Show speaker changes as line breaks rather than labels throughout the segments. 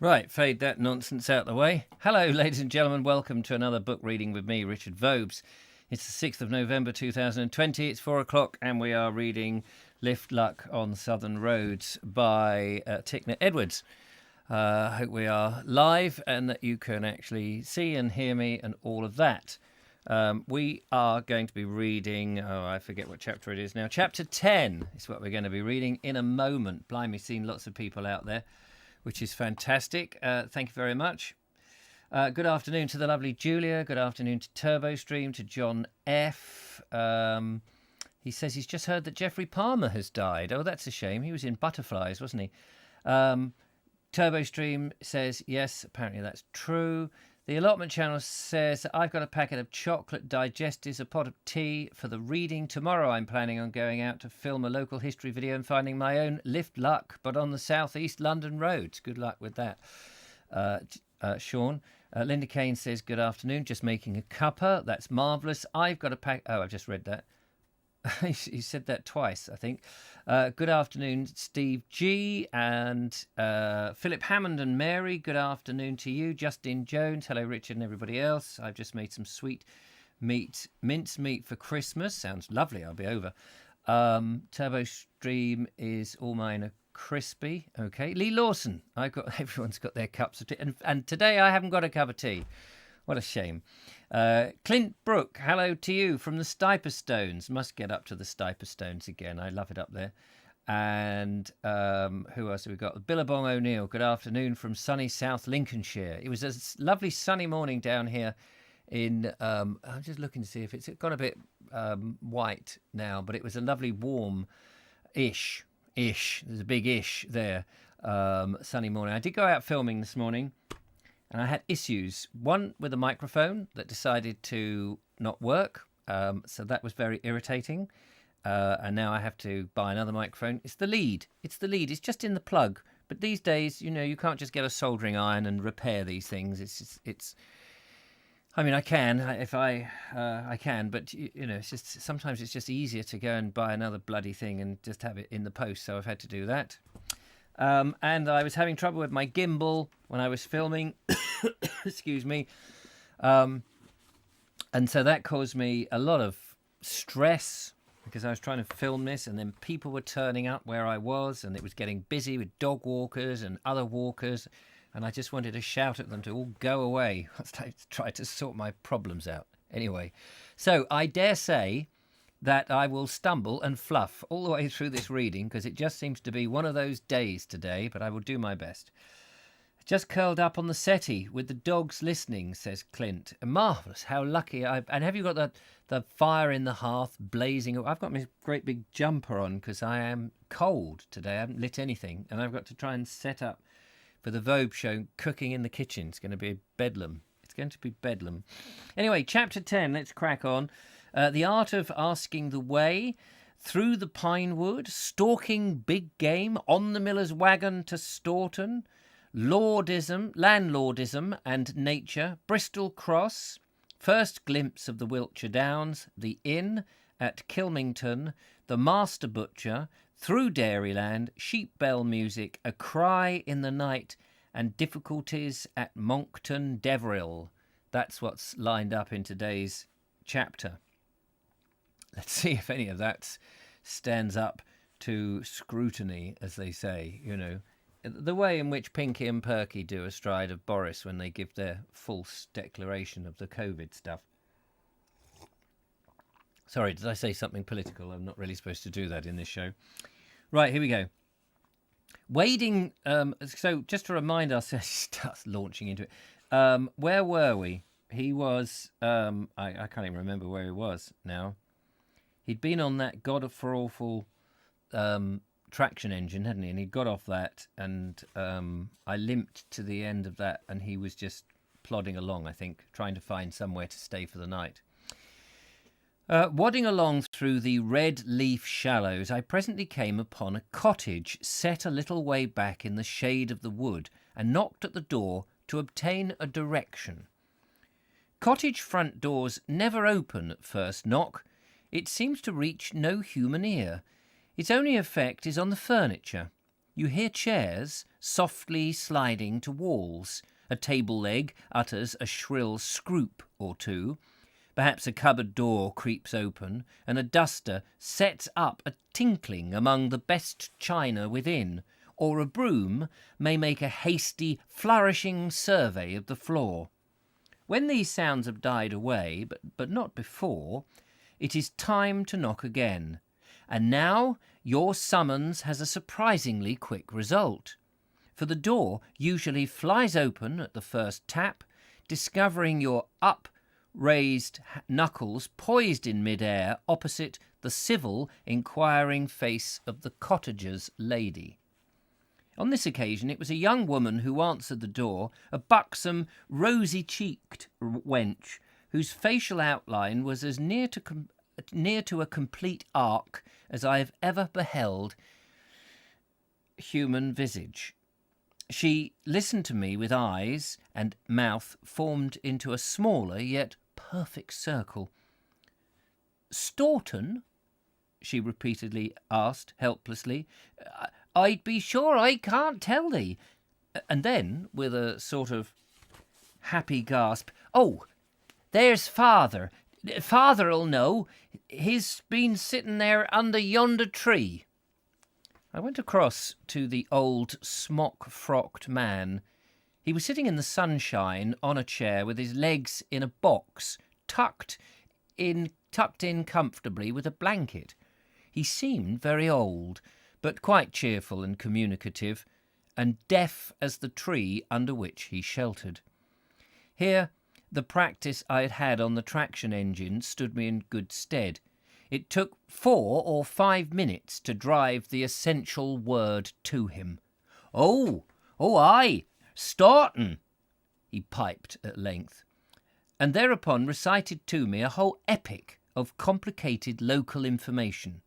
Right, fade that nonsense out the way. Hello, ladies and gentlemen. Welcome to another book reading with me, Richard Vobes. It's the 6th of November 2020. It's 4 o'clock, and we are reading Lift Luck on Southern Roads by Tickner Edwards. I hope we are live and that you can actually see and hear me and all of that. We are going to be reading, I forget what chapter it is now. Chapter 10 is what we're going to be reading in a moment. Blimey, seen lots of people out there, which is fantastic. Thank you very much. Good afternoon to the lovely Julia. Good afternoon to TurboStream, to John F. He says he's just heard that Geoffrey Palmer has died. Oh, that's a shame. He was in Butterflies, wasn't he? TurboStream says, yes, apparently that's true. The allotment channel says, I've got a packet of chocolate digestives, a pot of tea for the reading. Tomorrow I'm planning on going out to film a local history video and finding my own lift luck, but on the southeast London roads. Good luck with that, Sean. Linda Kane says, good afternoon, just making a cuppa. That's marvellous. I've got a pack... Oh, I've just read that. He said that twice, I think. Good afternoon, Steve G. and Philip Hammond and Mary. Good afternoon to you. Justin Jones. Hello, Richard and everybody else. I've just made some sweet mince meat for Christmas. Sounds lovely. I'll be over. Turbo Stream is all mine are crispy. Okay. Lee Lawson. Everyone's got their cups of tea. And today I haven't got a cup of tea. What a shame. Clint Brook, hello to you from the Stiper Stones. Must get up to the Stiper Stones again. I love it up there. And who else have we got? Billabong O'Neill, good afternoon from sunny South Lincolnshire. It was a lovely sunny morning down here in... I'm just looking to see if it's gone a bit white now, but it was a lovely warm-ish. There's a big ish there. Sunny morning. I did go out filming this morning. And I had issues. One with a microphone that decided to not work. So that was very irritating. And now I have to buy another microphone. It's the lead. It's just in the plug. But these days, you can't just get a soldering iron and repair these things. I mean, I can if I can, but it's just sometimes it's just easier to go and buy another bloody thing and just have it in the post. So I've had to do that. And I was having trouble with my gimbal when I was filming. Excuse me. And so that caused me a lot of stress because I was trying to film this and then people were turning up where I was and it was getting busy with dog walkers and other walkers. And I just wanted to shout at them to all go away. I tried to sort my problems out. Anyway, so I dare say that I will stumble and fluff all the way through this reading because it just seems to be one of those days today, but I will do my best. Just curled up on the settee with the dogs listening, says Clint. Marvellous, how lucky. And have you got the fire in the hearth blazing? I've got my great big jumper on because I am cold today. I haven't lit anything, and I've got to try and set up for the Vogue show, cooking in the kitchen. It's going to be bedlam. Anyway, chapter 10, let's crack on. The art of asking the way, through the pine wood, stalking big game, on the miller's wagon to Storton, landlordism and nature, Bristol Cross, first glimpse of the Wiltshire Downs, the inn at Kilmington, the master butcher, through Dairyland, sheep bell music, a cry in the night, and difficulties at Monton, Deverill. That's what's lined up in today's chapter. Let's see if any of that stands up to scrutiny, as they say, The way in which Pinky and Perky do astride of Boris when they give their false declaration of the COVID stuff. Sorry, did I say something political? I'm not really supposed to do that in this show. Right, here we go. Wading, so just to remind ourselves, starts launching into it. Where were we? He was, I can't even remember where he was now. He'd been on that god-awful traction engine, hadn't he? And he got off that, and I limped to the end of that, and he was just plodding along, I think, trying to find somewhere to stay for the night. Wadding along through the red leaf shallows, I presently came upon a cottage set a little way back in the shade of the wood, and knocked at the door to obtain a direction. Cottage front doors never open at first knock. It seems to reach no human ear. Its only effect is on the furniture. You hear chairs softly sliding to walls. A table leg utters a shrill scroop or two. Perhaps a cupboard door creeps open, and a duster sets up a tinkling among the best china within, or a broom may make a hasty, flourishing survey of the floor. When these sounds have died away, but not before, it is time to knock again. And now your summons has a surprisingly quick result, for the door usually flies open at the first tap, discovering your upraised knuckles poised in mid-air opposite the civil, inquiring face of the cottager's lady. On this occasion it was a young woman who answered the door, a buxom, rosy-cheeked wench, whose facial outline was as near to a complete arc as I have ever beheld human visage. She listened to me with eyes and mouth formed into a smaller yet perfect circle. "Storton?" she repeatedly asked helplessly. "I'd be sure I can't tell thee." And then, with a sort of happy gasp, "Oh, there's father. Father'll know. He's been sitting there under yonder tree." I went across to the old smock-frocked man. He was sitting in the sunshine on a chair with his legs in a box, tucked in comfortably with a blanket. He seemed very old, but quite cheerful and communicative, and deaf as the tree under which he sheltered. Here the practice I had had on the traction engine stood me in good stead. It took 4 or 5 minutes to drive the essential word to him. Oh, aye, Storton," he piped at length, and thereupon recited to me a whole epic of complicated local information.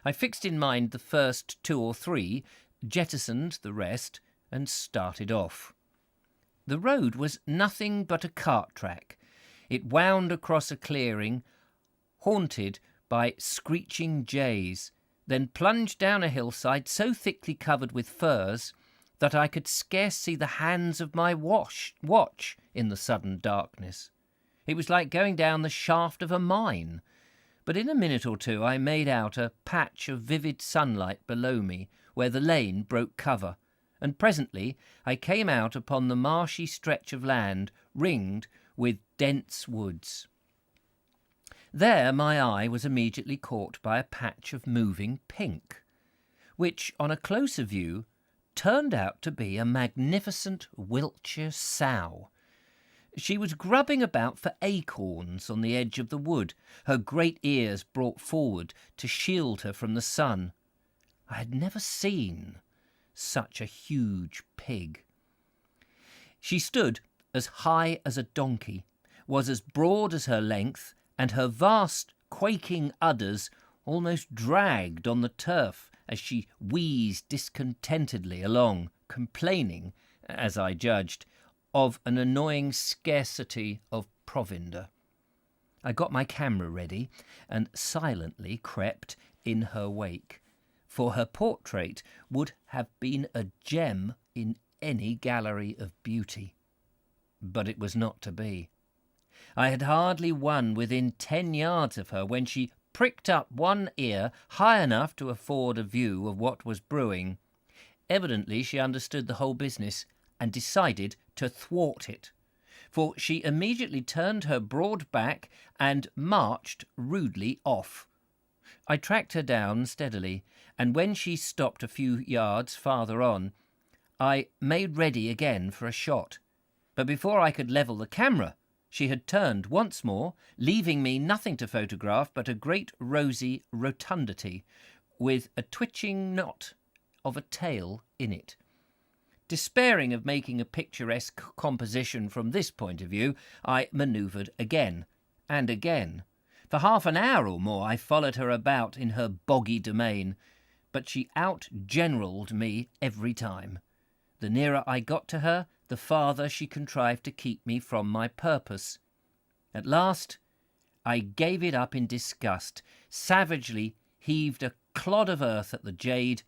I fixed in mind the first 2 or 3, jettisoned the rest, and started off. The road was nothing but a cart track. It wound across a clearing, haunted by screeching jays, then plunged down a hillside so thickly covered with firs that I could scarce see the hands of my watch in the sudden darkness. It was like going down the shaft of a mine, but in a minute or two I made out a patch of vivid sunlight below me where the lane broke cover, and presently I came out upon the marshy stretch of land ringed with dense woods. There my eye was immediately caught by a patch of moving pink, which, on a closer view, turned out to be a magnificent Wiltshire sow. She was grubbing about for acorns on the edge of the wood, her great ears brought forward to shield her from the sun. I had never seen such a huge pig. She stood as high as a donkey, was as broad as her length, and her vast, quaking udders almost dragged on the turf as she wheezed discontentedly along, complaining, as I judged, of an annoying scarcity of provender. I got my camera ready and silently crept in her wake, for her portrait would have been a gem in any gallery of beauty. But it was not to be. I had hardly won within 10 yards of her when she pricked up one ear high enough to afford a view of what was brewing. Evidently she understood the whole business and decided to thwart it, for she immediately turned her broad back and marched rudely off. I tracked her down steadily, and when she stopped a few yards farther on, I made ready again for a shot. But before I could level the camera, she had turned once more, leaving me nothing to photograph but a great rosy rotundity with a twitching knot of a tail in it. Despairing of making a picturesque composition from this point of view, I manoeuvred again and again. For half an hour or more I followed her about in her boggy domain, but she out-generalled me every time. The nearer I got to her, the farther she contrived to keep me from my purpose. At last I gave it up in disgust, savagely heaved a clod of earth at the jade,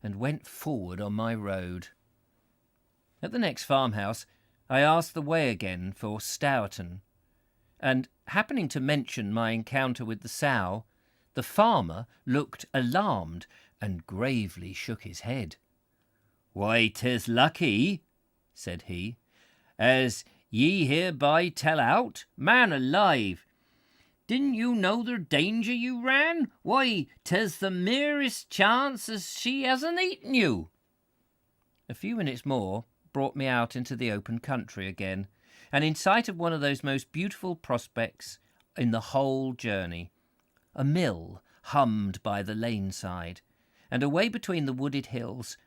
and went forward on my road. At the next farmhouse, I asked the way again for Storton, and happening to mention my encounter with the sow, the farmer looked alarmed and gravely shook his head. "Why, 'tis lucky," said he, "as ye hereby tell out. Man alive, didn't you know the danger you ran? Why, 'tis the merest chance as she hasn't eaten you." A few minutes more brought me out into the open country again, and in sight of one of those most beautiful prospects in the whole journey. A mill hummed by the lane side, and away between the wooded hills,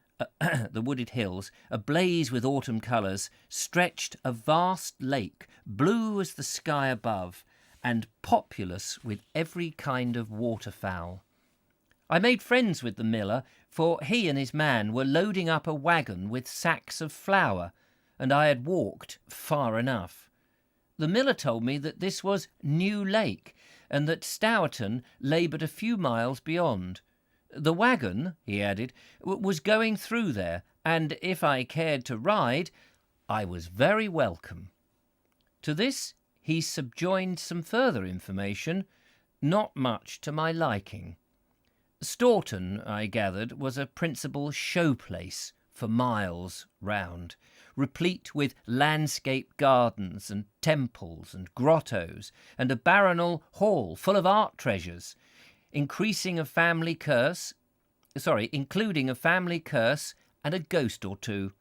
ablaze with autumn colours, stretched a vast lake, blue as the sky above, and populous with every kind of waterfowl. I made friends with the miller, for he and his man were loading up a waggon with sacks of flour, and I had walked far enough. The miller told me that this was New Lake, and that Storton lay but a few miles beyond. The waggon, he added, was going through there, and if I cared to ride, I was very welcome. To this he subjoined some further information, not much to my liking. Storton, I gathered, was a principal show-place for miles round, replete with landscape gardens and temples and grottos, and a baronial hall full of art treasures, including a family curse and a ghost or two.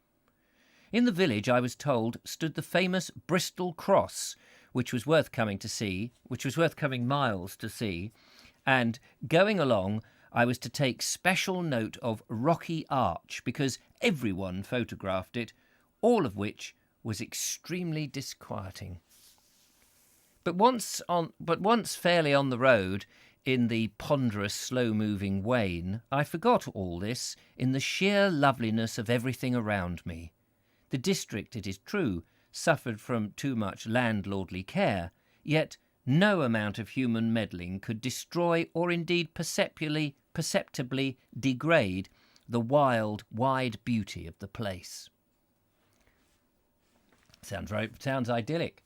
In the village, I was told, stood the famous Bristol cross, which was worth coming miles to see, and going along, I was to take special note of Rocky Arch, because everyone photographed it, all of which was extremely disquieting. But once fairly on the road, in the ponderous, slow-moving wain, I forgot all this in the sheer loveliness of everything around me. The district, it is true, suffered from too much landlordly care, yet no amount of human meddling could destroy or indeed perceptibly degrade the wild, wide beauty of the place. Sounds idyllic.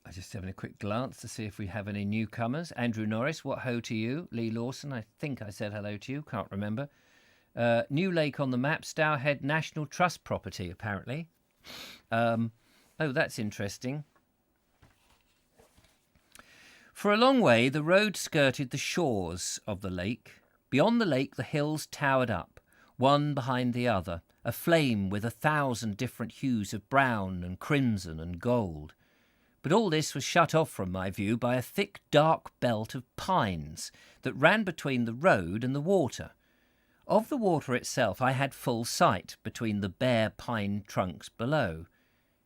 I'm just having a quick glance to see if we have any newcomers. Andrew Norris, what ho to you. Lee Lawson, I think I said hello to you, can't remember. New Lake on the map, Stourhead National Trust property, apparently. Oh, that's interesting. For a long way, the road skirted the shores of the lake. Beyond the lake, the hills towered up, one behind the other, aflame with 1,000 different hues of brown and crimson and gold. But all this was shut off from my view by a thick, dark belt of pines that ran between the road and the water. Of the water itself I had full sight between the bare pine trunks below.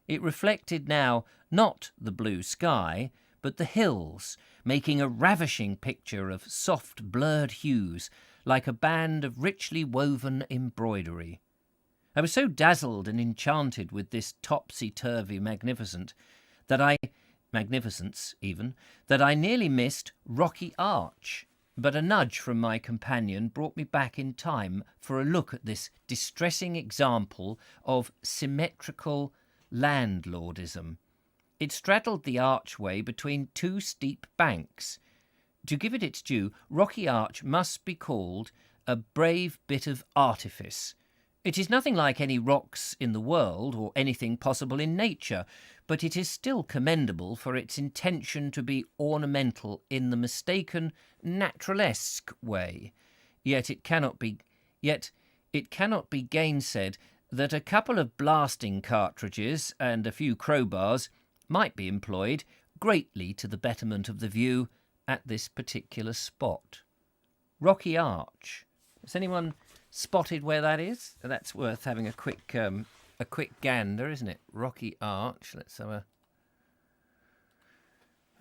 It reflected now not the blue sky, but the hills, making a ravishing picture of soft, blurred hues, like a band of richly woven embroidery. I was so dazzled and enchanted with this topsy-turvy magnificence that I nearly missed Rocky Arch, but a nudge from my companion brought me back in time for a look at this distressing example of symmetrical landlordism. It straddled the archway between two steep banks. To give it its due, Rocky Arch must be called a brave bit of artifice. It is nothing like any rocks in the world or anything possible in nature, but it is still commendable for its intention to be ornamental in the mistaken naturalesque way. Yet it cannot be gainsaid that a couple of blasting cartridges and a few crowbars might be employed greatly to the betterment of the view at this particular spot. Rocky Arch. Has anyone spotted where that is? That's worth having a quick gander, isn't it? Rocky Arch. Let's have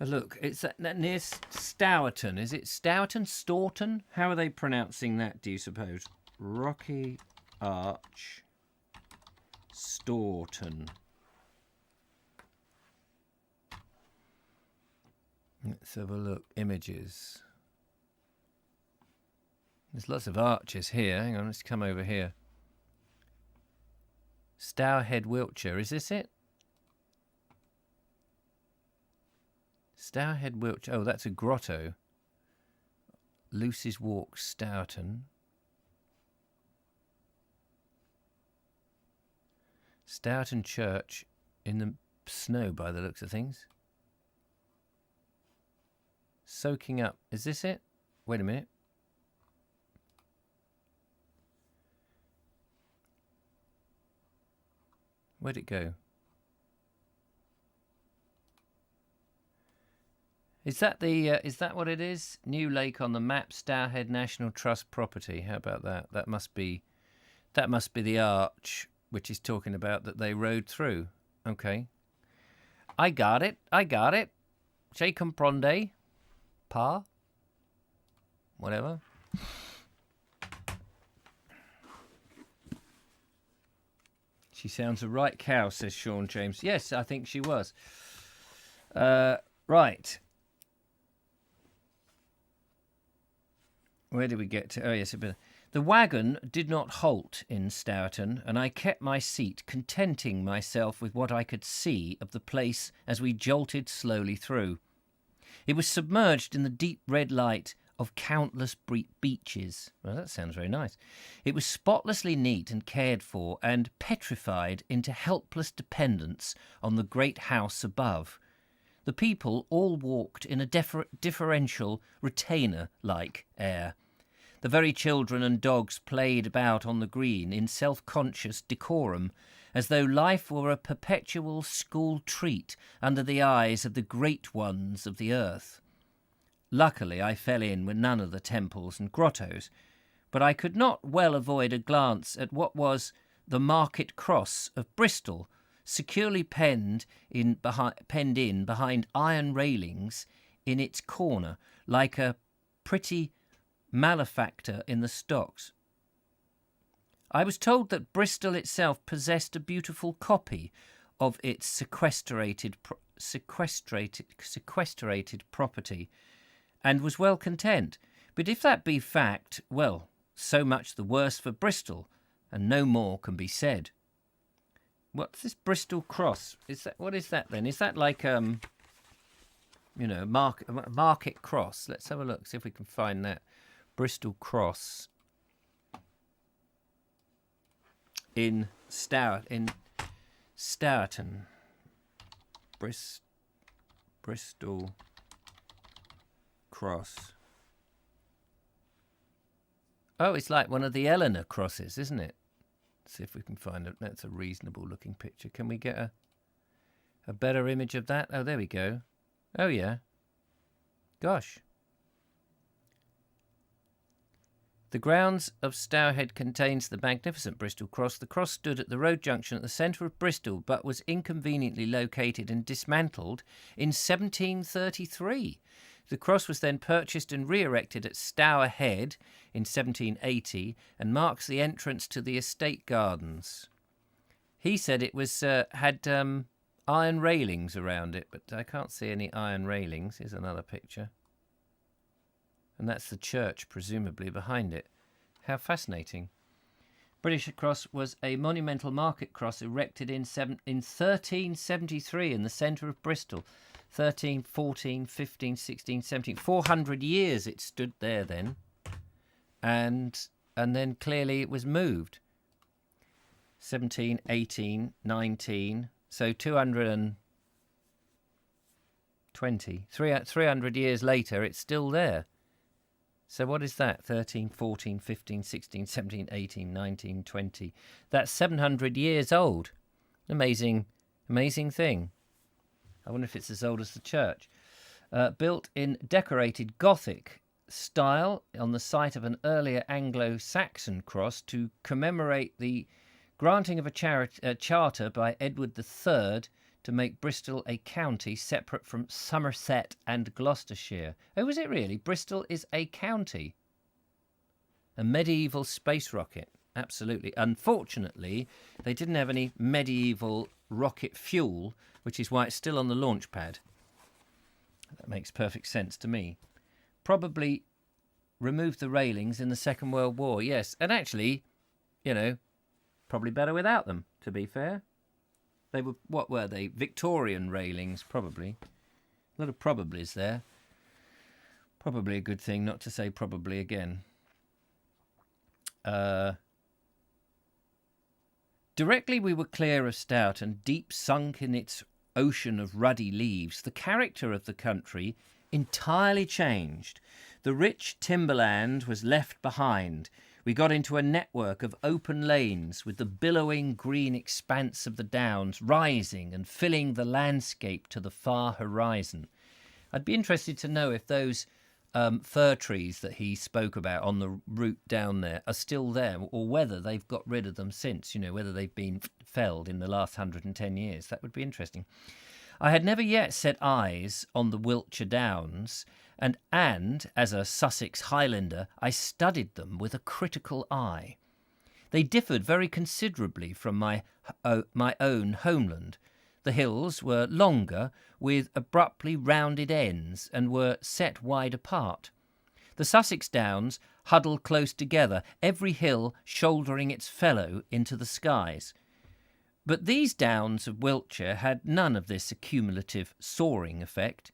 a look. It's that near Stourton. Is it Stourton? Storton? How are they pronouncing that, do you suppose? Rocky Arch, Storton. Let's have a look. Images. There's lots of arches here. Hang on, let's come over here. Stourhead, Wiltshire. Is this it? Stourhead, Wiltshire. Oh, that's a grotto. Lucy's Walk, Storton. Storton Church in the snow by the looks of things. Soaking up. Is this it? Wait a minute. Where'd it go? Is that the? Is that what it is? New lake on the map, Stourhead National Trust property. How about that? That must be the arch which is talking about that they rode through. Okay, I got it. Je comprende, pa. Whatever. She sounds a right cow, says Sean James. Yes, I think she was. Right. Where did we get to? Oh, yes. The wagon did not halt in Storton, and I kept my seat, contenting myself with what I could see of the place as we jolted slowly through. It was submerged in the deep red light of countless beaches. Well, that sounds very nice. It was spotlessly neat and cared for, and petrified into helpless dependence on the great house above. The people all walked in a deferential, retainer-like air. The very children and dogs played about on the green in self-conscious decorum, as though life were a perpetual school treat under the eyes of the great ones of the earth. Luckily, I fell in with none of the temples and grottos, but I could not well avoid a glance at what was the Market Cross of Bristol, securely penned in behind iron railings in its corner, like a pretty malefactor in the stocks. I was told that Bristol itself possessed a beautiful copy of its sequestrated property, and was well content. But if that be fact, well, so much the worse for Bristol, and no more can be said. What's this Bristol Cross? What is that then? Is that like Market Cross? Let's have a look, see if we can find that. Bristol Cross in Stourton. Bristol Cross. Oh, it's like one of the Eleanor crosses, isn't it? Let's see if we can find it. That's a reasonable looking picture. Can we get a better image of that? Oh, there we go. Oh, yeah. Gosh. The grounds of Stourhead contains the magnificent Bristol Cross. The cross stood at the road junction at the centre of Bristol, but was inconveniently located and dismantled in 1733. The cross was then purchased and re-erected at Stourhead in 1780 and marks the entrance to the estate gardens. He said it was had iron railings around it, but I can't see any iron railings. Here's another picture. And that's the church, presumably, behind it. How fascinating. British Cross was a monumental market cross erected in 1373 in the centre of Bristol. 13, 14, 15, 16, 17. 400 years it stood there then. And then clearly it was moved. 17, 18, 19. So 220. 300 years later, it's still there. So what is that? 13, 14, 15, 16, 17, 18, 19, 20. That's 700 years old. Amazing thing. I wonder if it's as old as the church. Built in decorated Gothic style on the site of an earlier Anglo-Saxon cross to commemorate the granting of a charter by Edward III to make Bristol a county separate from Somerset and Gloucestershire. Oh, is it really? Bristol is a county. A medieval space rocket. Absolutely. Unfortunately, they didn't have any medieval rocket fuel, which is why it's still on the launch pad. That makes perfect sense to me. Probably removed the railings in the Second World War. Yes, and actually, probably better without them, to be fair. They were, what were they? Victorian railings, probably. A lot of probablys there. Probably a good thing not to say probably again. Directly we were clear of Stourt and deep sunk in its ocean of ruddy leaves, the character of the country entirely changed. The rich timberland was left behind. We got into a network of open lanes with the billowing green expanse of the downs rising and filling the landscape to the far horizon. I'd be interested to know if those fir trees that he spoke about on the route down there are still there, or whether they've got rid of them since, whether they've been felled in the last 110 years. That would be interesting. I had never yet set eyes on the Wiltshire Downs, and as a Sussex Highlander, I studied them with a critical eye. They differed very considerably from my own homeland. The hills were longer, with abruptly rounded ends, and were set wide apart. The Sussex Downs huddled close together, every hill shouldering its fellow into the skies. But these downs of Wiltshire had none of this accumulative soaring effect.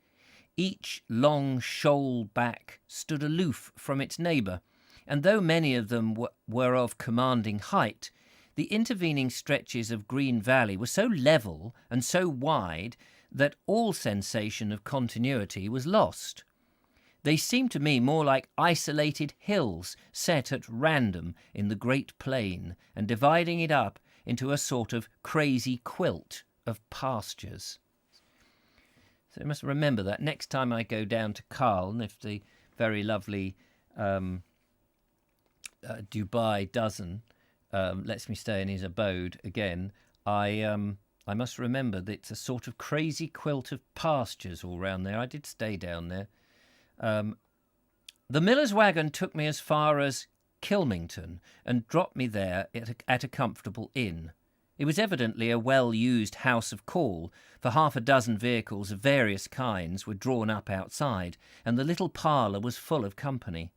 Each long shoal back stood aloof from its neighbour, and though many of them were of commanding height, the intervening stretches of green valley were so level and so wide that all sensation of continuity was lost. They seemed to me more like isolated hills set at random in the great plain and dividing it up into a sort of crazy quilt of pastures. So I must remember that next time I go down to Carl, if the very lovely Dubai dozen lets me stay in his abode again, I must remember that it's a sort of crazy quilt of pastures all round there. I did stay down there. The miller's wagon took me as far as Kilmington and dropped me there at a comfortable inn. It was evidently a well-used house of call, for half a dozen vehicles of various kinds were drawn up outside, and the little parlour was full of company.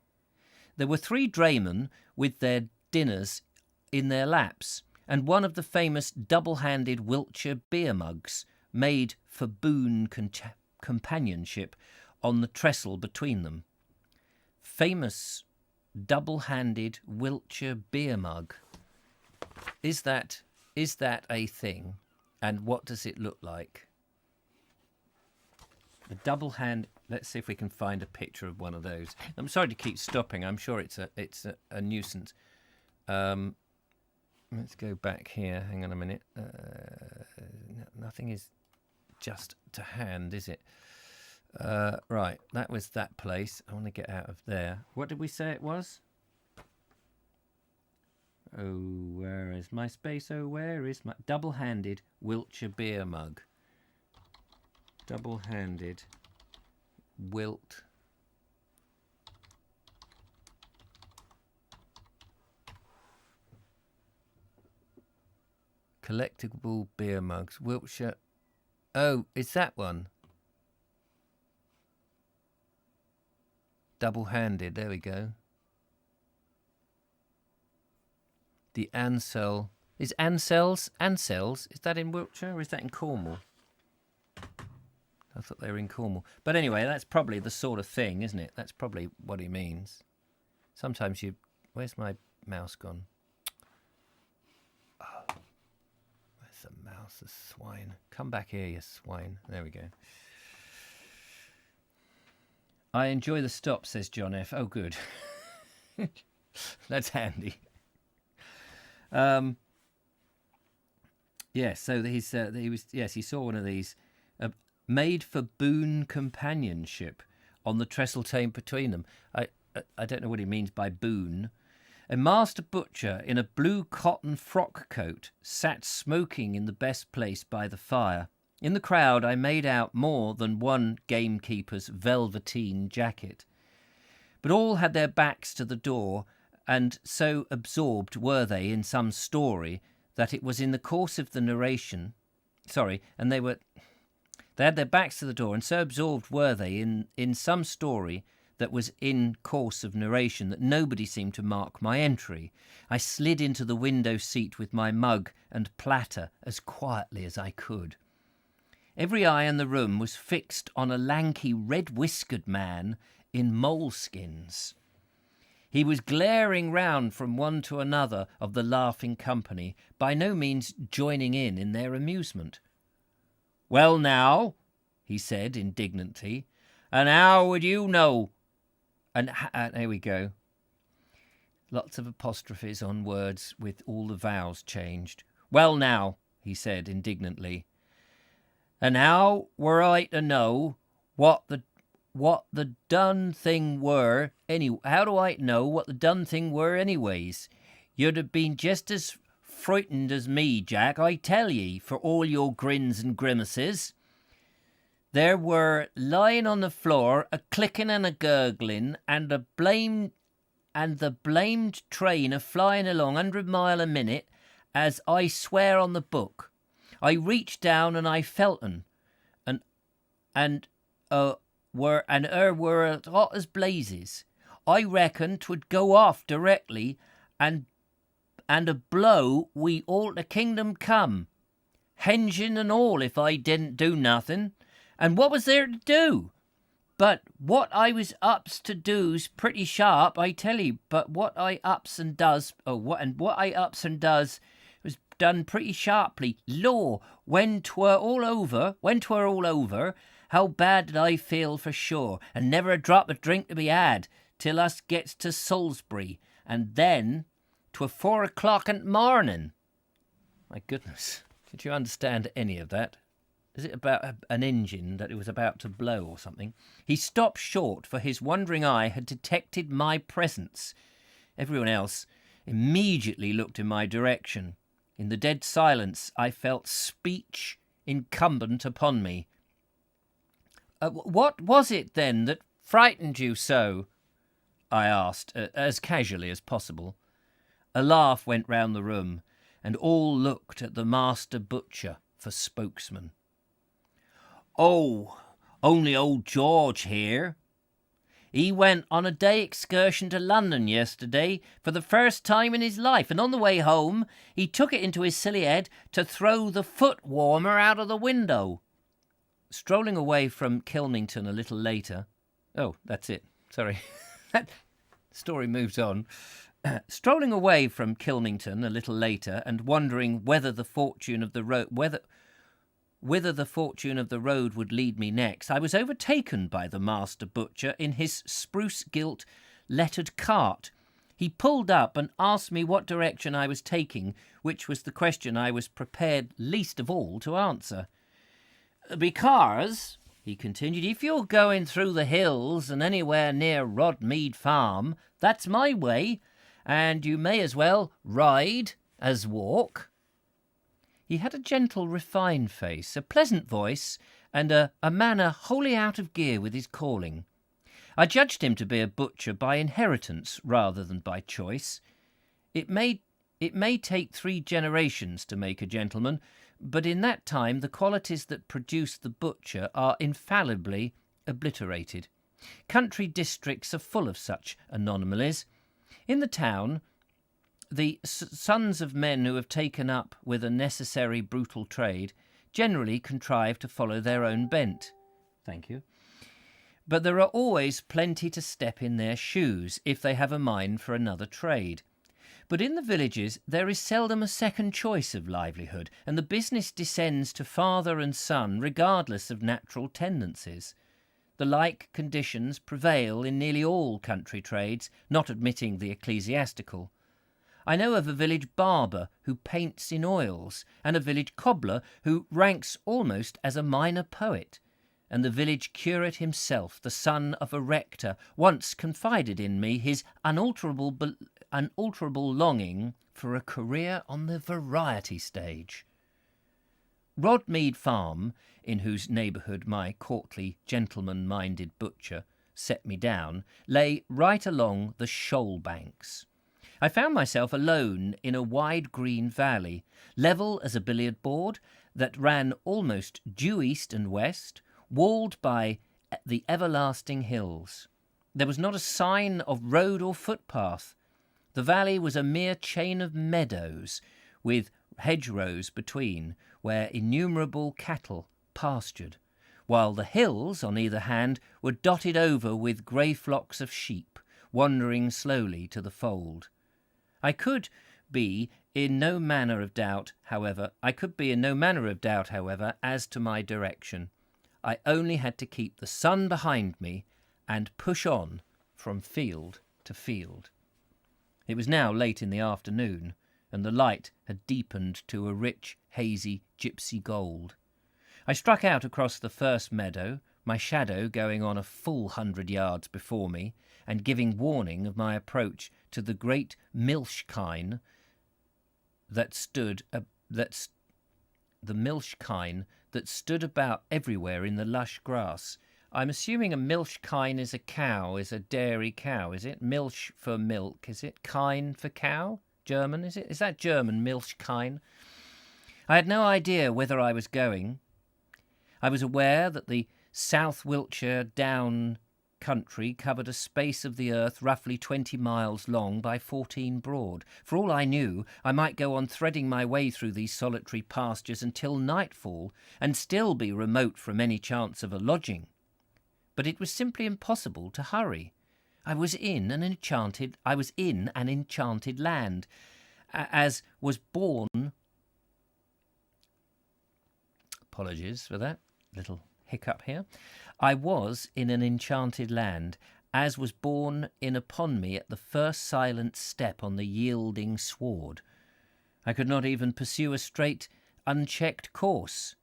There were 3 draymen with their dinners in their laps, and one of the famous double-handed Wiltshire beer mugs, made for boon companionship, on the trestle between them. Famous double-handed Wiltshire beer mug. Is that a thing? And what does it look like? A double hand. Let's see if we can find a picture of one of those. I'm sorry to keep stopping. I'm sure it's a nuisance. Let's go back here. Hang on a minute. Nothing is just to hand, is it? Right, that was that place. I want to get out of there. What did we say it was? Oh, where is my space? Oh, where is my double-handed Wiltshire beer mug? Double-handed Wilt. Collectible beer mugs. Wiltshire. Oh, it's that one. Double-handed. There we go. The Ansell. Is Ansells? Is that in Wiltshire or is that in Cornwall? I thought they were in Cornwall. But anyway, that's probably the sort of thing, isn't it? That's probably what he means. Sometimes you... Where's my mouse gone? Oh, where's the mouse? The swine. Come back here, you swine. There we go. I enjoy the stop, says John F. Oh, good. That's handy. Yes, so he saw one of these made for boon companionship on the trestle between them. I don't know what he means by boon. A master butcher in a blue cotton frock coat sat smoking in the best place by the fire. In the crowd I made out more than one gamekeeper's velveteen jacket. But all had their backs to the door, and so absorbed were they in some story that it was in the course of the narration... and they had their backs to the door, and so absorbed were they in some story that was in course of narration that nobody seemed to mark my entry. I slid into the window seat with my mug and platter as quietly as I could. Every eye in the room was fixed on a lanky, red-whiskered man in moleskins. He was glaring round from one to another of the laughing company, by no means joining in their amusement. "Well now," he said indignantly, "and how would you know?" And there we go. Lots of apostrophes on words with all the vowels changed. "Well now," he said indignantly, "and how were I to know what the done thing were how do I know what the done thing were anyways? You'd have been just as frightened as me, Jack, I tell ye, for all your grins and grimaces. There were lying on the floor a clicking and a gurgling, and the blamed train a flying along 100 mile a minute, as I swear on the book. I reached down and I felt un, and were as hot as blazes. I reckoned 'twould go off directly, and a blow we all the kingdom come, hengine and all, if I didn't do nothing. And what was there to do? But what I was ups to do's pretty sharp, I tell you. But what I ups and does was done pretty sharply. Law, when 'twere all over, how bad did I feel for sure, and never a drop of drink to be had till us gets to Salisbury, and then 'twere 4 o'clock in the morning." My goodness, did you understand any of that? Is it about an engine that it was about to blow or something? He stopped short, for his wandering eye had detected my presence. Everyone else immediately looked in my direction. In the dead silence, I felt speech incumbent upon me. "What was it, then, that frightened you so?" I asked, as casually as possible. A laugh went round the room, and all looked at the master butcher for spokesman. "Oh, only old George here. He went on a day excursion to London yesterday for the first time in his life, and on the way home he took it into his silly head to throw the foot warmer out of the window." Strolling away from Kilmington a little later... Oh, that's it. Sorry. That story moves on. Strolling away from Kilmington a little later and wondering whether the fortune of the road... whither the fortune of the road would lead me next, I was overtaken by the master butcher in his spruce-gilt lettered cart. He pulled up and asked me what direction I was taking, which was the question I was prepared least of all to answer. "Because," he continued, "if you're going through the hills and anywhere near Rodmead Farm, that's my way, and you may as well ride as walk." He had a gentle, refined face, a pleasant voice, and a manner wholly out of gear with his calling. I judged him to be a butcher by inheritance rather than by choice. It may take 3 generations to make a gentleman, but in that time the qualities that produce the butcher are infallibly obliterated. Country districts are full of such anomalies. In the town, the sons of men who have taken up with a necessary brutal trade generally contrive to follow their own bent. Thank you. But there are always plenty to step in their shoes if they have a mind for another trade. But in the villages there is seldom a second choice of livelihood, and the business descends to father and son regardless of natural tendencies. The like conditions prevail in nearly all country trades, not admitting the ecclesiastical. I know of a village barber who paints in oils, and a village cobbler who ranks almost as a minor poet, and the village curate himself, the son of a rector, once confided in me his unalterable longing for a career on the variety stage. Rodmead Farm, in whose neighbourhood my courtly, gentleman-minded butcher set me down, lay right along the shoal banks. I found myself alone in a wide green valley, level as a billiard board, that ran almost due east and west, walled by the everlasting hills. There was not a sign of road or footpath. The valley was a mere chain of meadows, with hedgerows between, where innumerable cattle pastured, while the hills on either hand were dotted over with grey flocks of sheep, wandering slowly to the fold. I could be in no manner of doubt, however, as to my direction. I only had to keep the sun behind me and push on from field to field. It was now late in the afternoon, and the light had deepened to a rich, hazy, gypsy gold. I struck out across the first meadow, my shadow going on a full 100 yards before me, and giving warning of my approach to the great milch kine that stood about everywhere in the lush grass. I'm assuming a milch kine is a cow, is a dairy cow, is it? Milch for milk, is it? Kine for cow? German, is it? Is that German, milch kine? I had no idea whither I was going. I was aware that the South Wiltshire Downs country covered a space of the earth roughly 20 miles long by 14 broad. For all I knew, I might go on threading my way through these solitary pastures until nightfall, and still be remote from any chance of a lodging. But it was simply impossible to hurry. I was in an enchanted land, as was born. Apologies for that little hiccup here. I was in an enchanted land, as was borne in upon me at the first silent step on the yielding sward. I could not even pursue a straight, unchecked course.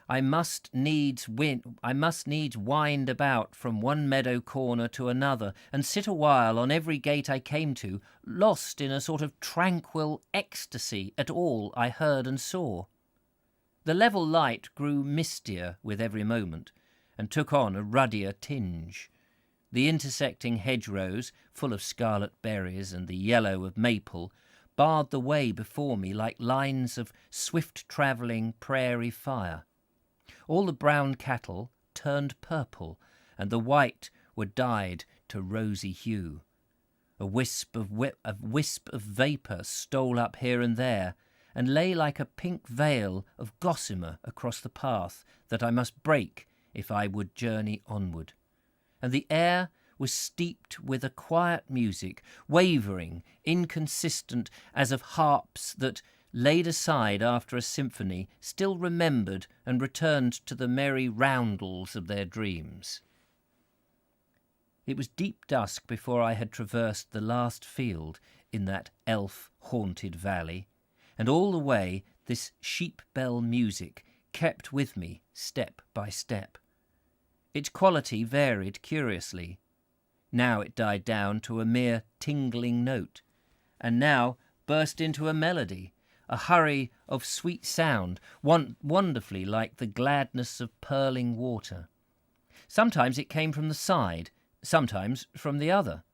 I must needs wind about from one meadow corner to another, and sit a while on every gate I came to, lost in a sort of tranquil ecstasy at all I heard and saw. The level light grew mistier with every moment, and took on a ruddier tinge. The intersecting hedgerows, full of scarlet berries and the yellow of maple, barred the way before me like lines of swift-travelling prairie fire. All the brown cattle turned purple, and the white were dyed to rosy hue. A wisp of vapour stole up here and there, and lay like a pink veil of gossamer across the path that I must break if I would journey onward. And the air was steeped with a quiet music, wavering, inconsistent as of harps that, laid aside after a symphony, still remembered and returned to the merry roundels of their dreams. It was deep dusk before I had traversed the last field in that elf-haunted valley, and all the way this sheep-bell music kept with me step by step. Its quality varied curiously. Now it died down to a mere tingling note, and now burst into a melody, a hurry of sweet sound, wonderfully like the gladness of purling water. Sometimes it came from the side, sometimes from the other.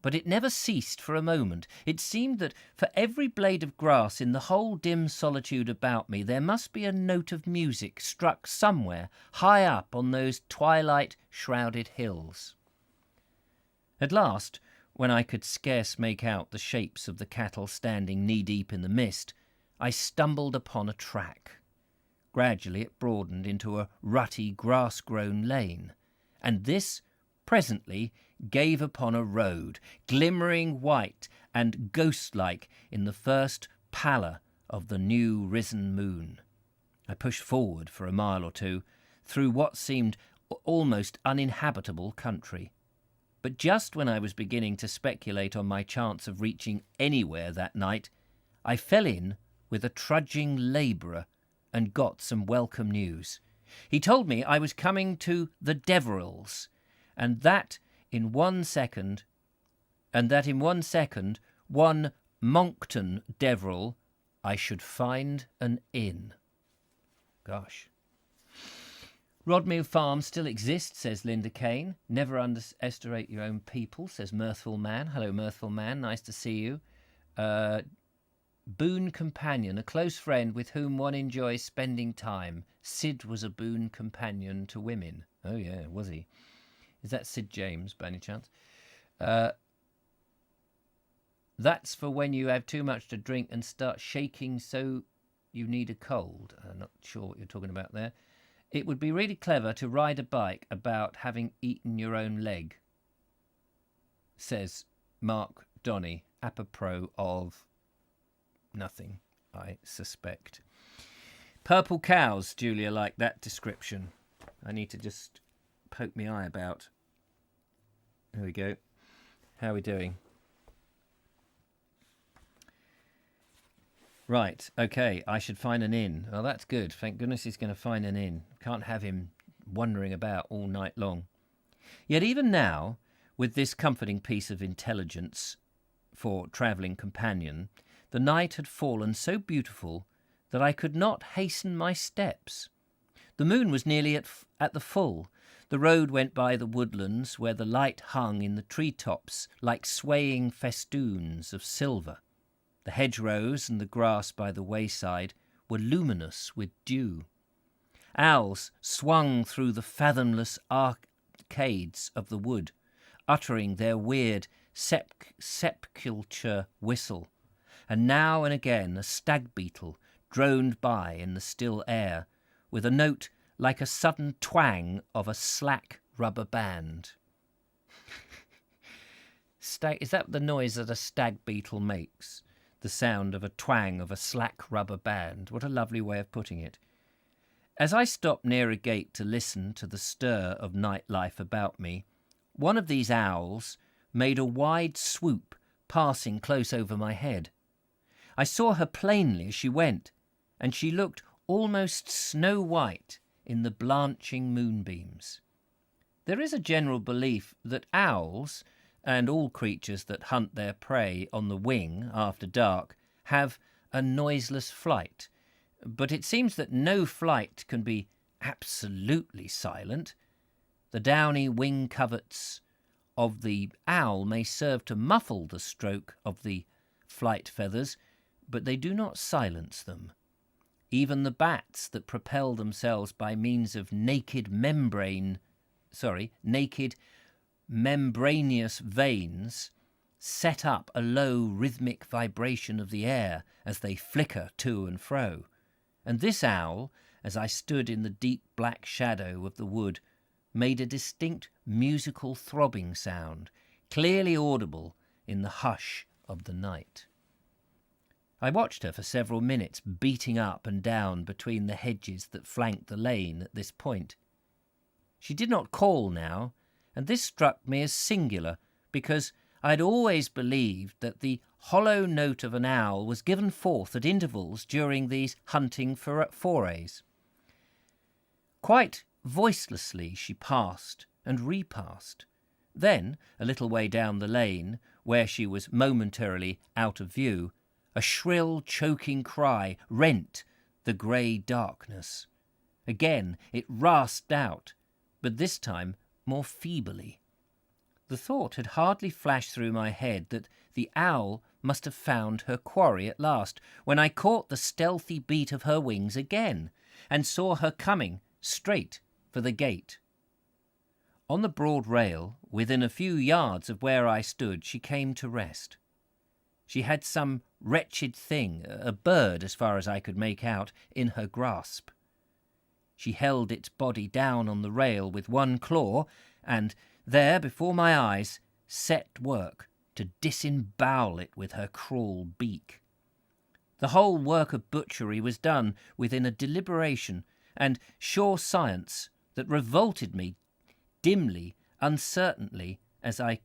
But it never ceased for a moment. It seemed that for every blade of grass in the whole dim solitude about me there must be a note of music struck somewhere high up on those twilight-shrouded hills. At last, when I could scarce make out the shapes of the cattle standing knee-deep in the mist, I stumbled upon a track. Gradually it broadened into a rutty, grass-grown lane, and this presently gave upon a road, glimmering white and ghost-like in the first pallor of the new risen moon. I pushed forward for a mile or two, through what seemed almost uninhabitable country. But just when I was beginning to speculate on my chance of reaching anywhere that night, I fell in with a trudging labourer and got some welcome news. He told me I was coming to the Deverils, and that in 1 second, one Monton Deveril, I should find an inn. Gosh. Rodmew Farm still exists, says Linda Kane. Never underestimate your own people, says Mirthful Man. Hello, Mirthful Man. Nice to see you. Boon companion, a close friend with whom one enjoys spending time. Sid was a boon companion to women. Oh, yeah, was he? Is that Sid James, by any chance? That's for when you have too much to drink and start shaking so you need a cold. I'm not sure what you're talking about there. It would be really clever to ride a bike about having eaten your own leg, says Mark Donny, apropos of nothing, I suspect. Purple cows, Julia liked that description. I need to just poke my eye about. There we go. How are we doing? Right, okay, I should find an inn. Well, that's good. Thank goodness he's going to find an inn. Can't have him wandering about all night long. Yet even now, with this comforting piece of intelligence for travelling companion, the night had fallen so beautiful that I could not hasten my steps. The moon was nearly at the full. The road went by the woodlands where the light hung in the tree-tops like swaying festoons of silver. The hedgerows and the grass by the wayside were luminous with dew. Owls swung through the fathomless arcades of the wood, uttering their weird sepulchre whistle, and now and again a stag beetle droned by in the still air, with a note like a sudden twang of a slack rubber band. Is that the noise that a stag beetle makes? The sound of a twang of a slack rubber band. What a lovely way of putting it. As I stopped near a gate to listen to the stir of nightlife about me, one of these owls made a wide swoop, passing close over my head. I saw her plainly as she went, and she looked almost snow-white in the blanching moonbeams. There is a general belief that owls, and all creatures that hunt their prey on the wing after dark, have a noiseless flight. But it seems that no flight can be absolutely silent. The downy wing coverts of the owl may serve to muffle the stroke of the flight feathers, but they do not silence them. Even the bats that propel themselves by means of naked membranous veins set up a low rhythmic vibration of the air as they flicker to and fro. And this owl, as I stood in the deep black shadow of the wood, made a distinct musical throbbing sound, clearly audible in the hush of the night. I watched her for several minutes, beating up and down between the hedges that flanked the lane at this point. She did not call now, and this struck me as singular, because I had always believed that the hollow note of an owl was given forth at intervals during these hunting forays. Quite voicelessly she passed and repassed. Then, a little way down the lane, where she was momentarily out of view, a shrill, choking cry rent the grey darkness. Again it rasped out, but this time more feebly. The thought had hardly flashed through my head that the owl must have found her quarry at last, when I caught the stealthy beat of her wings again, and saw her coming straight for the gate. On the broad rail, within a few yards of where I stood, she came to rest. She had some wretched thing, a bird as far as I could make out, in her grasp. She held its body down on the rail with one claw, and there, before my eyes, set work to disembowel it with her cruel beak. The whole work of butchery was done within a deliberation and sure science that revolted me dimly, uncertainly, The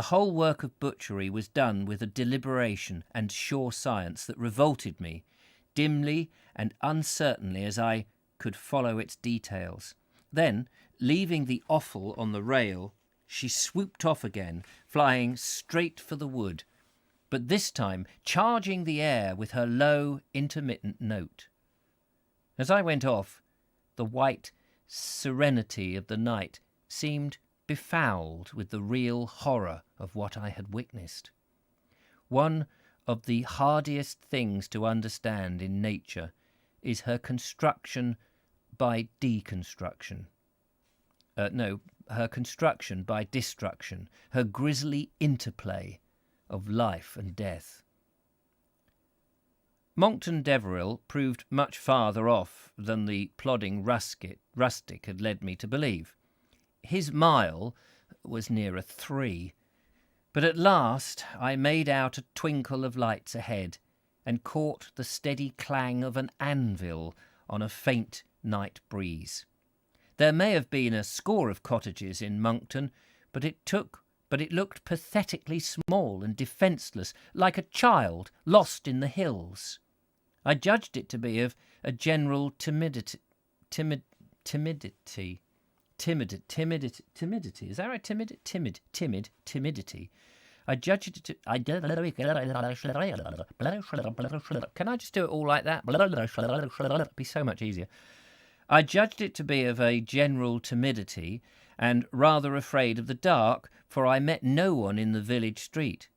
whole work of butchery was done with a deliberation and sure science that revolted me, dimly and uncertainly as I could follow its details. Then, leaving the offal on the rail, she swooped off again, flying straight for the wood, but this time charging the air with her low, intermittent note. As I went off, the white serenity of the night seemed befouled with the real horror of what I had witnessed. One of the hardiest things to understand in nature is her construction by deconstruction. her construction by destruction, her grisly interplay of life and death. Monton Deverill proved much farther off than the plodding rustic had led me to believe. His mile was nearer 3, but at last I made out a twinkle of lights ahead and caught the steady clang of an anvil on a faint night breeze. There may have been a score of cottages in Monton, but it looked pathetically small and defenceless, like a child lost in the hills. I judged it to be of a general timidity. Is that right? Timidity. I judged it to... Can I just do it all like that? It'd be so much easier. I judged it to be of a general timidity and rather afraid of the dark, for I met no one in the village street.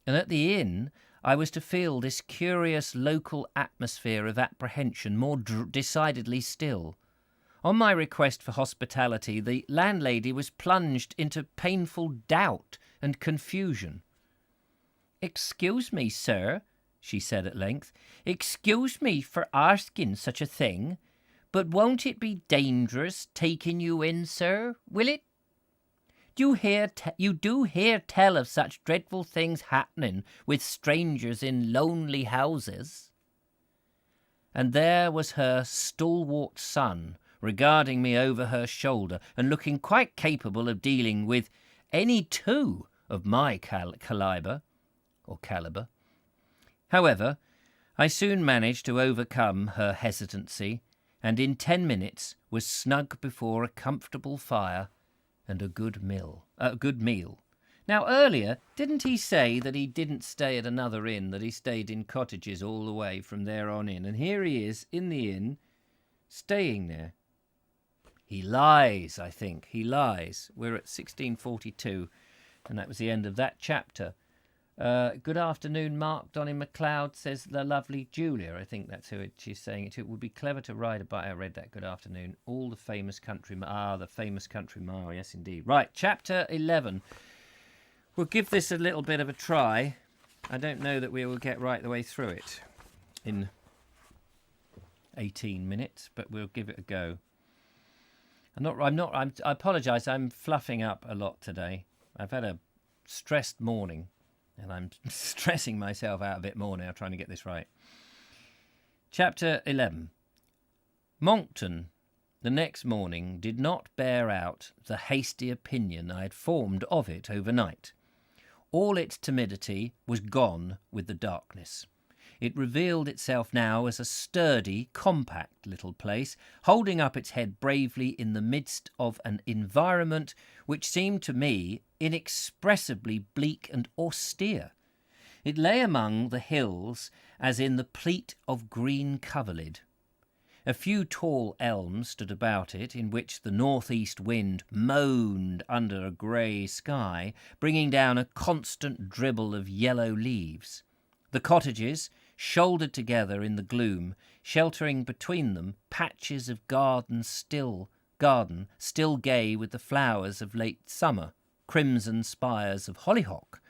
And at the inn I was to feel this curious local atmosphere of apprehension more decidedly still. On my request for hospitality, the landlady was plunged into painful doubt and confusion. "Excuse me, sir," she said at length. "Excuse me for asking such a thing, but won't it be dangerous taking you in, sir? Will it? You do hear tell of such dreadful things happening with strangers in lonely houses?" And there was her stalwart son, regarding me over her shoulder and looking quite capable of dealing with any two of my calibre. However, I soon managed to overcome her hesitancy, and in 10 minutes was snug before a comfortable fire and a good meal. Now, earlier, didn't he say that he didn't stay at another inn, that he stayed in cottages all the way from there on in? And here he is in the inn, staying there. He lies, I think. He lies. We're at 1642, and that was the end of that chapter. Good afternoon, Mark. Donny MacLeod, says the lovely Julia. I think that's who she's saying it to. It would be clever to ride a bike. I read that. Good afternoon. All the famous country... the famous country mile. Yes, indeed. Right, chapter 11. We'll give this a little bit of a try. I don't know that we will get right the way through it in 18 minutes, but we'll give it a go. I apologise. I'm fluffing up a lot today. I've had a stressed morning, and I'm stressing myself out a bit more now, trying to get this right. Chapter 11. Monton, the next morning, did not bear out the hasty opinion I had formed of it overnight. All its timidity was gone with the darkness. It revealed itself now as a sturdy, compact little place, holding up its head bravely in the midst of an environment which seemed to me inexpressibly bleak and austere. It lay among the hills as in the pleat of green coverlid. A few tall elms stood about it, in which the north-east wind moaned under a grey sky, bringing down a constant dribble of yellow leaves. The cottages shouldered together in the gloom, sheltering between them patches of garden still gay with the flowers of late summer, crimson spires of hollyhock,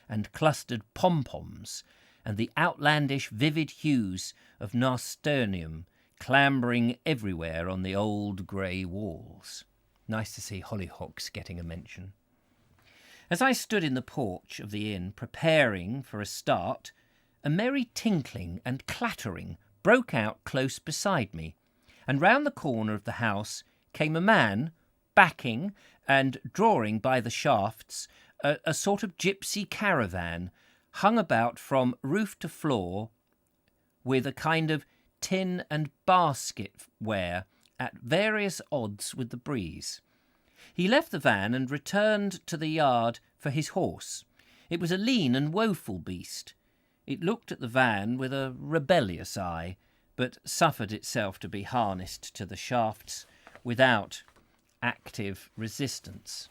and clustered pom-poms, and the outlandish vivid hues of nasturtium clambering everywhere on the old grey walls. Nice to see hollyhocks getting a mention. As I stood in the porch of the inn, preparing for a start, a merry tinkling and clattering broke out close beside me, and round the corner of the house came a man, backing and drawing by the shafts a sort of gypsy caravan, hung about from roof to floor with a kind of tin and basket ware at various odds with the breeze. He left the van and returned to the yard for his horse. It was a lean and woeful beast. It looked at the van with a rebellious eye, but suffered itself to be harnessed to the shafts without active resistance.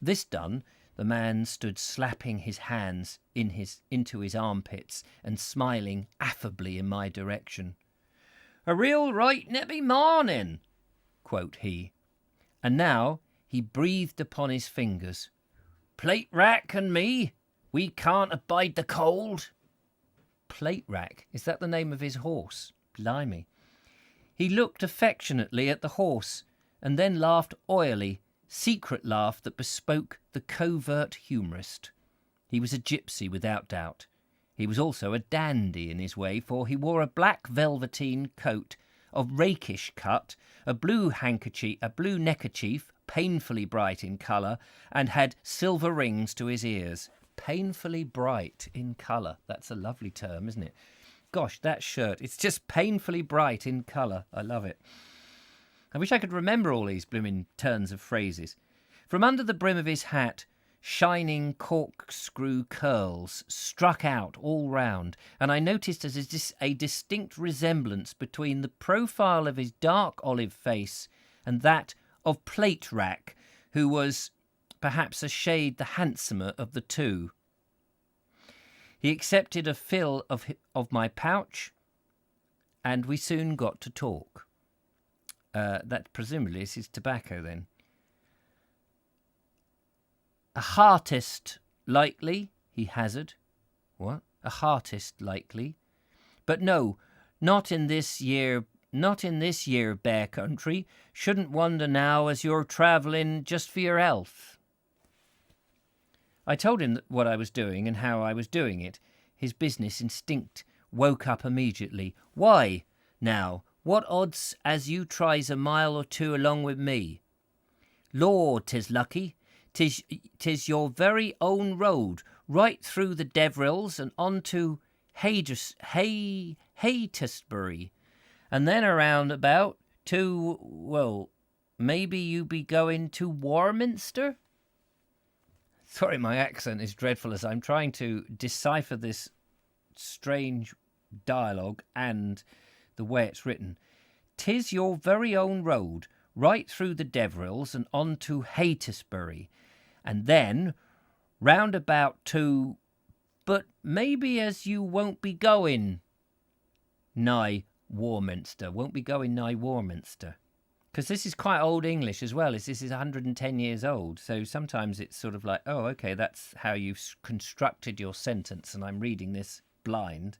This done, the man stood slapping his hands into his armpits and smiling affably in my direction. "A real right nippy morning," quote he. And now he breathed upon his fingers. "Plate rack and me, we can't abide the cold." Plate rack, is that the name of his horse? Blimey. He looked affectionately at the horse, and then laughed oily, secret laugh that bespoke the covert humorist. He was a gypsy without doubt. He was also a dandy in his way, for he wore a black velveteen coat of rakish cut, a blue neckerchief, painfully bright in colour, and had silver rings to his ears. Painfully bright in colour. That's a lovely term, isn't it? Gosh, that shirt, it's just painfully bright in colour. I love it. I wish I could remember all these blooming turns of phrases. From under the brim of his hat, shining corkscrew curls struck out all round, and I noticed a distinct resemblance between the profile of his dark olive face and that of Plate Rack, who was perhaps a shade the handsomer of the two. He accepted a fill of my pouch, and we soon got to talk. That presumably is his tobacco then. "A heartist, likely," he hazarded. "What? A heartist, likely? But no, not in this year bare country. Shouldn't wonder now as you're travelling just for your health." I told him what I was doing and how I was doing it. His business instinct woke up immediately. "Why, now, what odds as you tries a mile or two along with me?" "Lord, 'tis lucky. 'Tis your very own road, right through the Deverils and on to Haytesbury, and then around about to, well, maybe you be going to Warminster?" Sorry, my accent is dreadful as I'm trying to decipher this strange dialogue and the way it's written. "'Tis your very own road, right through the Deverils and on to Haytesbury, and then round about to, but maybe as you won't be going nigh Warminster, because this is quite old English as well, as this is 110 years old, so sometimes it's sort of like, oh, okay, that's how you've constructed your sentence, and I'm reading this blind.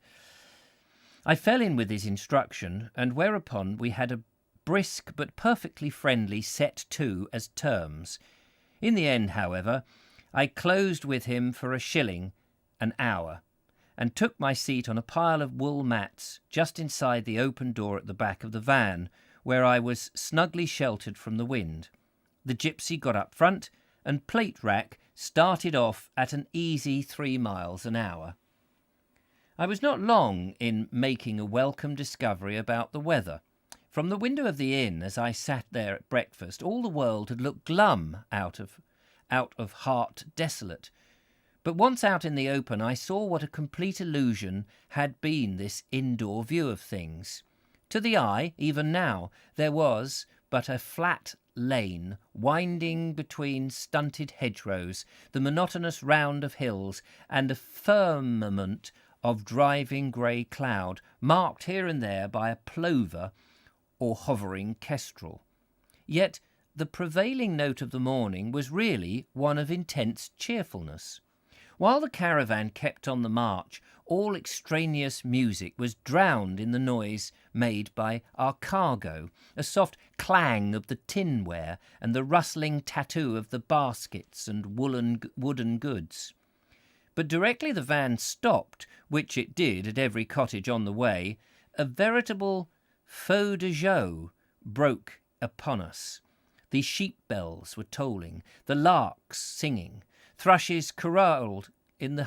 I fell in with his instruction, and whereupon we had a brisk but perfectly friendly set to as terms. In the end, however, I closed with him for a shilling an hour, and took my seat on a pile of wool mats just inside the open door at the back of the van, where I was snugly sheltered from the wind. The gypsy got up front, and Plate Rack started off at an easy 3 miles an hour. I was not long in making a welcome discovery about the weather. From the window of the inn, as I sat there at breakfast, all the world had looked glum out of heart desolate. But once out in the open, I saw what a complete illusion had been this indoor view of things. To the eye, even now, there was but a flat lane winding between stunted hedgerows, the monotonous round of hills, and a firmament of driving grey cloud, marked here and there by a plover or hovering kestrel. Yet the prevailing note of the morning was really one of intense cheerfulness. While the caravan kept on the march, all extraneous music was drowned in the noise made by our cargo, a soft clang of the tinware and the rustling tattoo of the baskets and wooden goods. But directly the van stopped, which it did at every cottage on the way, a veritable feu de joie broke upon us. The sheep bells were tolling, the larks singing, thrushes corralled in the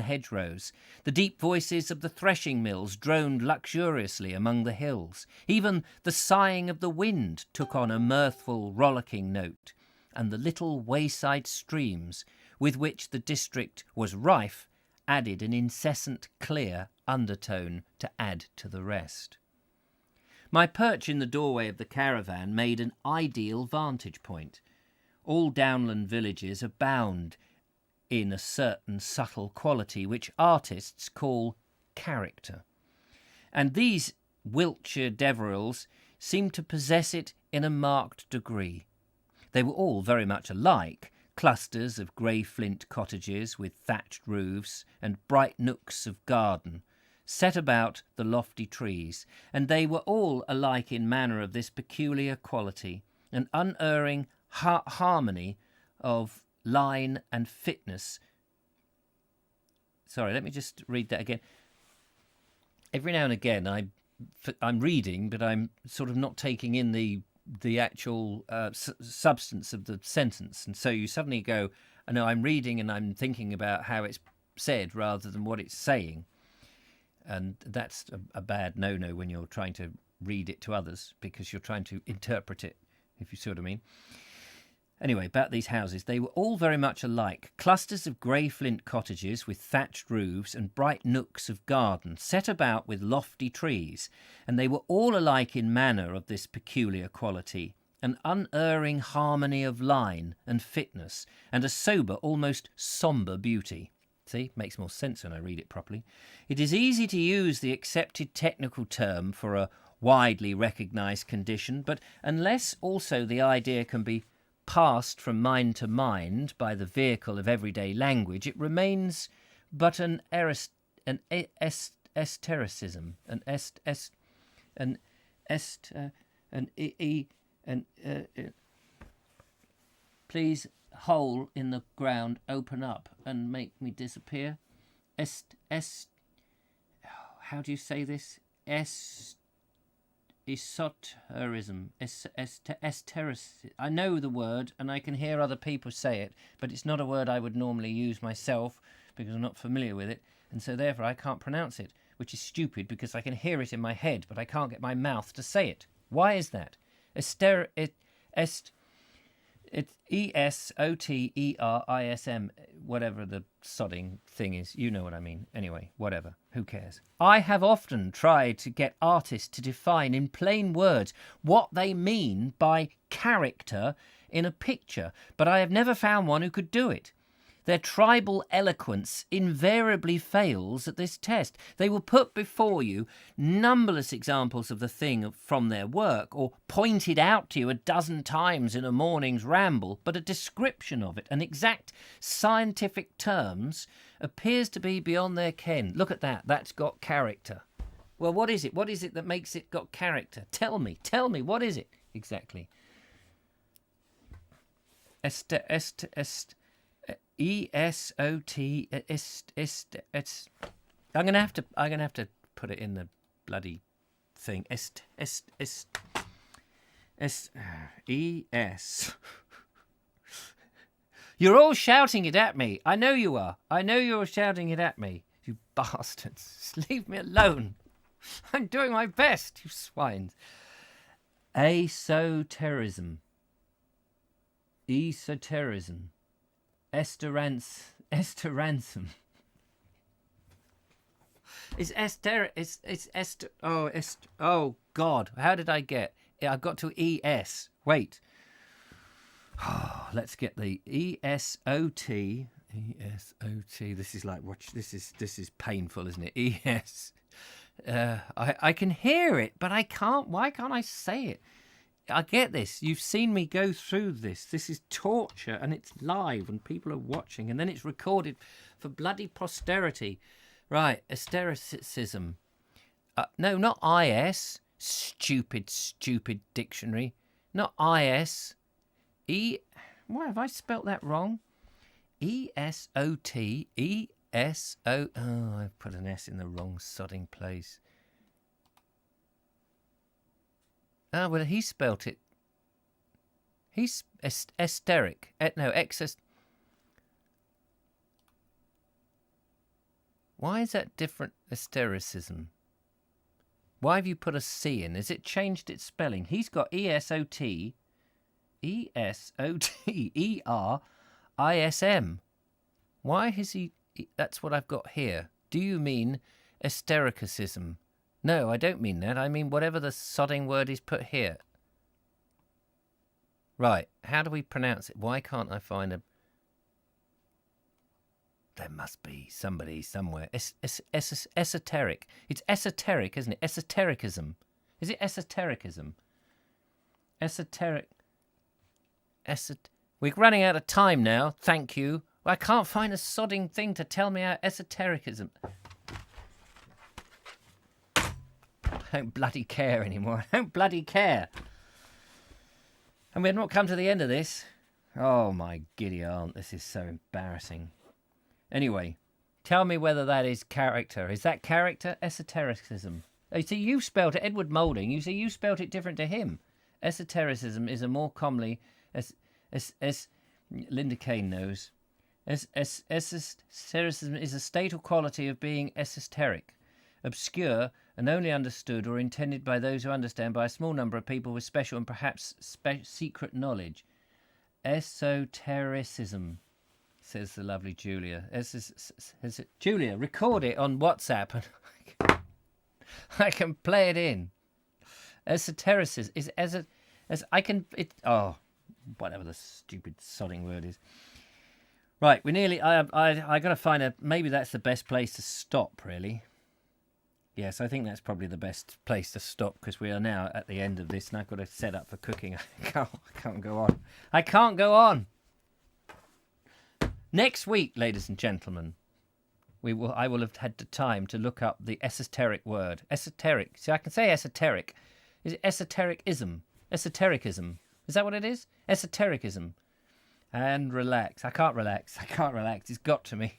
hedgerows. The deep voices of the threshing mills droned luxuriously among the hills. Even the sighing of the wind took on a mirthful, rollicking note, and the little wayside streams with which the district was rife added an incessant, clear undertone to add to the rest. My perch in the doorway of the caravan made an ideal vantage point. All downland villages abound in a certain subtle quality which artists call character, and these Wiltshire Deverils seemed to possess it in a marked degree. They were all very much alike, clusters of grey flint cottages with thatched roofs and bright nooks of garden, set about the lofty trees, and they were all alike in manner of this peculiar quality, an unerring harmony of line and fitness. Sorry, let me just read that again. Every now and again I'm reading, but I'm sort of not taking in the actual substance of the sentence, and so you suddenly go, I know I'm reading and I'm thinking about how it's said rather than what it's saying, and that's a bad no-no when you're trying to read it to others, because you're trying to interpret it, if you see what I mean. Anyway, about these houses, they were all very much alike, clusters of grey flint cottages with thatched roofs and bright nooks of garden, set about with lofty trees, and they were all alike in manner of this peculiar quality, an unerring harmony of line and fitness, and a sober, almost sombre beauty. See, makes more sense when I read it properly. It is easy to use the accepted technical term for a widely recognised condition, but unless also the idea can be passed from mind to mind by the vehicle of everyday language, it remains but an esotericism, please, hole in the ground, open up and make me disappear. How do you say this? Esoterism, esotericism. I know the word and I can hear other people say it, but it's not a word I would normally use myself because I'm not familiar with it, and so therefore I can't pronounce it, which is stupid because I can hear it in my head, but I can't get my mouth to say it. Why is that? It's esoterism, whatever the sodding thing is. You know what I mean. Anyway, whatever. Who cares? I have often tried to get artists to define in plain words what they mean by character in a picture, but I have never found one who could do it. Their tribal eloquence invariably fails at this test. They will put before you numberless examples of the thing from their work, or point it out to you a dozen times in a morning's ramble, but a description of it, an exact scientific terms, appears to be beyond their ken. Look at that. That's got character. Well, what is it? What is it that makes it got character? Tell me, what is it exactly? I'm gonna have to put it in the bloody thing. You're all shouting it at me. I know you are. I know you're shouting it at me. You bastards. Just leave me alone. I'm doing my best, you swines. Esoterism. Estoranthum. Oh God, how did I get? I got to ES. Wait. Let's get the ESOT. ESOT. This is like watch. This is painful, isn't it? ES. I can hear it, but I can't. Why can't I say it? I get this. You've seen me go through this. This is torture, and it's live, and people are watching, and then it's recorded for bloody posterity. Right, estericism. No, not IS. Stupid dictionary. Not IS. Why have I spelt that wrong? ESOT. ESO. Oh, I've put an S in the wrong sodding place. Ah, well, he spelt it. He's esteric. Why is that different? Estericism. Why have you put a C in? Has it changed its spelling? He's got ESOT, ERISM. Why has he? That's what I've got here. Do you mean estericism? No, I don't mean that. I mean whatever the sodding word is put here. Right, how do we pronounce it? Why can't I find a... There must be somebody somewhere. Esoteric. It's esoteric, isn't it? Esotericism. Is it esotericism? Esoteric. We're running out of time now. Thank you. I can't find a sodding thing to tell me how esotericism. I don't bloody care anymore. I don't bloody care. And we've not come to the end of this. Oh my giddy aunt, this is so embarrassing. Anyway, tell me whether that is character. Is that character? Esotericism. Oh, you see, you spelt it, Edward Moulding, you spelt it different to him. Esotericism is a more commonly, Linda Kane knows. Esotericism is a state or quality of being esoteric, obscure and only understood or intended by those who understand by a small number of people with special and perhaps secret knowledge. Esotericism, says the lovely Julia. Julia, record it on WhatsApp and I can play it in. Esotericism is whatever the stupid sodding word is. Right, we nearly. I got to find a. Maybe that's the best place to stop. Really. Yes, I think that's probably the best place to stop because we are now at the end of this, and I've got to set up for cooking. I can't go on. I can't go on. Next week, ladies and gentlemen, I will have had the time to look up the esoteric word. Esoteric. See, I can say esoteric. Is it esotericism? Esotericism. Is that what it is? Esotericism. And relax. I can't relax. It's got to me.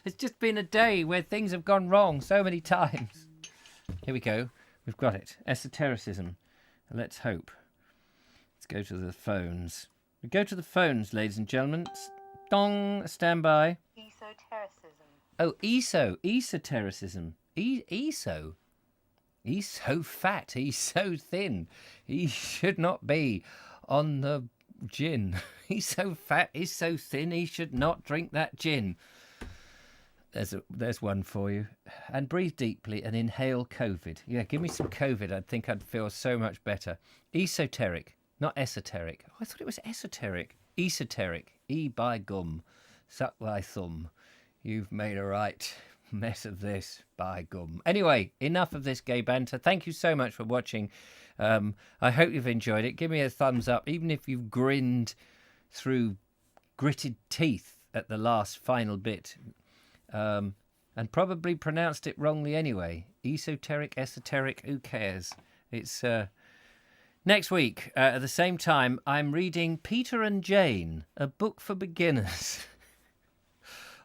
It's just been a day where things have gone wrong so many times. Here we go. We've got it. Esotericism. Let's hope. Let's go to the phones. We go to the phones, ladies and gentlemen. Dong. Stand by.
Esotericism.
Oh, esotericism. ESO. He's so fat. He's so thin. He should not be on the gin. He's so fat. He's so thin. He should not drink that gin. There's one for you. And breathe deeply and inhale COVID. Yeah, give me some COVID. I think I'd feel so much better. Esoteric, not esoteric. Oh, I thought it was esoteric. Esoteric. E by gum. Suck thy thumb. You've made a right mess of this, by gum. Anyway, enough of this gay banter. Thank you so much for watching. I hope you've enjoyed it. Give me a thumbs up, even if you've grinned through gritted teeth at the last final bit. And probably pronounced it wrongly anyway. Esoteric, who cares? It's next week at the same time. I'm reading Peter and Jane, a book for beginners.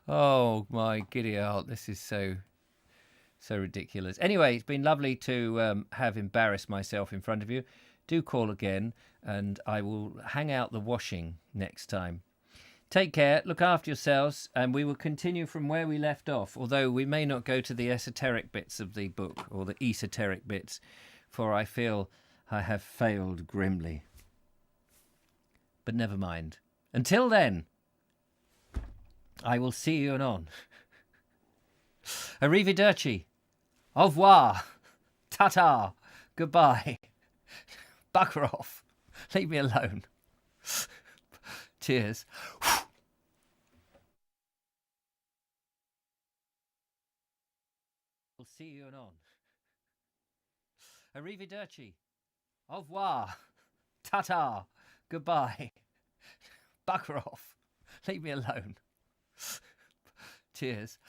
Oh my giddy aunt, this is so ridiculous. Anyway, it's been lovely to have embarrassed myself in front of you. Do call again, and I will hang out the washing next time. Take care, look after yourselves, and we will continue from where we left off, although we may not go to the esoteric bits of the book, or the esoteric bits, for I feel I have failed grimly. But never mind. Until then, I will see you anon. Arrivederci. Au revoir. Ta-ta. Goodbye. Bugger off. Leave me alone. Cheers. We'll see you anon. Arrivederci. Au revoir. Ta-ta. Goodbye. Bugger off. Leave me alone. Cheers.